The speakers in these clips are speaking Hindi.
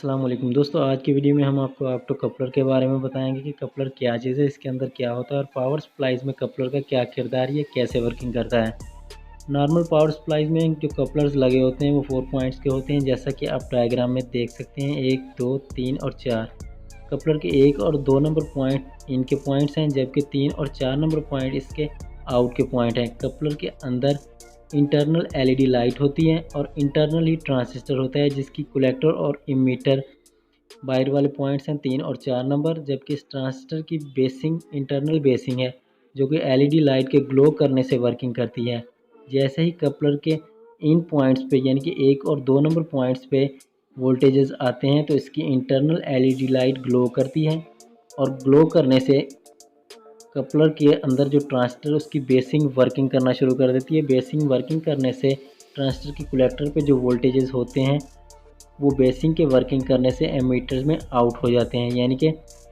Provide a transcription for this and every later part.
अस्सलाम वालेकुम दोस्तों, आज की वीडियो में हम आपको ऑप्टो कपलर के बारे में बताएंगे कि कपलर क्या चीज़ है, इसके अंदर क्या होता है और पावर सप्लाईज़ में कपलर का क्या किरदार है, ये कैसे वर्किंग करता है। नॉर्मल पावर सप्लाईज़ में जो कपलर्स लगे होते हैं वो 4 पॉइंट्स के होते हैं, जैसा कि आप डायग्राम में देख सकते हैं। 1, 2, 3 और 4 कपलर के 1 और 2 नंबर पॉइंट इनके पॉइंट्स हैं, जबकि 3 और 4 नंबर पॉइंट इसके आउट के पॉइंट हैं। कपलर के अंदर इंटरनल एलईडी लाइट होती है और इंटरनल ही ट्रांजिस्टर होता है, जिसकी कलेक्टर और इमीटर बाहर वाले पॉइंट्स हैं 3 और 4 नंबर, जबकि इस ट्रांजिस्टर की बेसिंग इंटरनल बेसिंग है, जो कि एलईडी लाइट के ग्लो करने से वर्किंग करती है। जैसे ही कपलर के इन पॉइंट्स पे यानी कि 1 और 2 नंबर पॉइंट्स पे वोल्टेजेस आते हैं तो इसकी इंटरनल एलईडी लाइट ग्लो करती है और ग्लो करने से कपलर के अंदर जो ट्रांजिस्टर उसकी बेसिंग वर्किंग करना शुरू कर देती है। बेसिंग वर्किंग करने से ट्रांजिस्टर की कलेक्टर पे जो वोल्टेजेस होते हैं वो बेसिंग के वर्किंग करने से एमीटर में आउट हो जाते हैं, यानी कि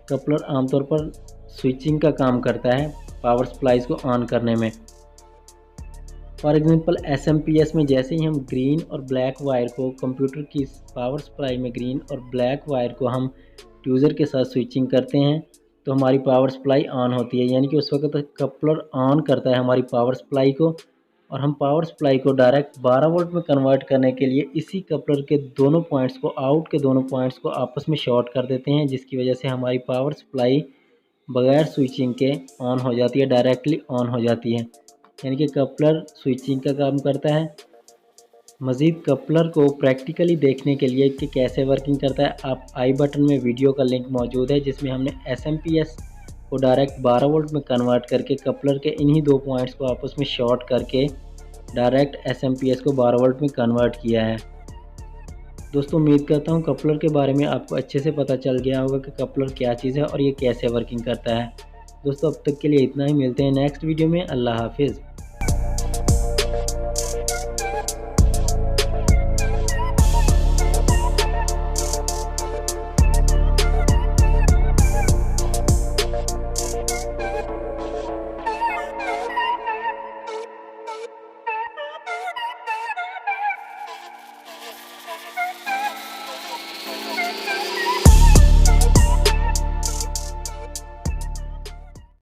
कपलर आमतौर पर स्विचिंग का काम करता है पावर सप्लाईज को ऑन करने में। फॉर एग्जांपल एसएमपीएस में जैसे ही हम ग्रीन और ब्लैक वायर को कंप्यूटर की पावर सप्लाई में ग्रीन और ब्लैक वायर को हम ट्यूज़र के साथ स्विचिंग करते हैं तो हमारी पावर सप्लाई ऑन होती है, यानी कि उस वक्त कपलर ऑन करता है हमारी पावर सप्लाई को। और हम पावर सप्लाई को डायरेक्ट 12 वोल्ट में कन्वर्ट करने के लिए इसी कपलर के दोनों पॉइंट्स को आउट के दोनों पॉइंट्स को आपस में शॉर्ट कर देते हैं, जिसकी वजह से हमारी पावर सप्लाई बगैर स्विचिंग के ऑन हो जाती है, डायरेक्टली ऑन हो जाती है। यानी कि कपलर स्विचिंग का काम करता है। मज़ीद कपलर को प्रैक्टिकली देखने के लिए कि कैसे वर्किंग करता है, आप आई बटन में वीडियो का लिंक मौजूद है, जिसमें हमने एसएमपीएस को डायरेक्ट 12 वोल्ट में कन्वर्ट करके कपलर के इन्हीं दो पॉइंट्स को आपस में शॉर्ट करके डायरेक्ट एसएमपीएस को 12 वोल्ट में कन्वर्ट किया है। दोस्तों, उम्मीद करता हूँ कपलर के बारे में आपको अच्छे से पता चल गया होगा कि कपलर क्या चीज़ है और ये कैसे वर्किंग करता है। दोस्तों, अब तक के लिए इतना ही, मिलते हैं नेक्स्ट वीडियो में। अल्लाह हाफिज़।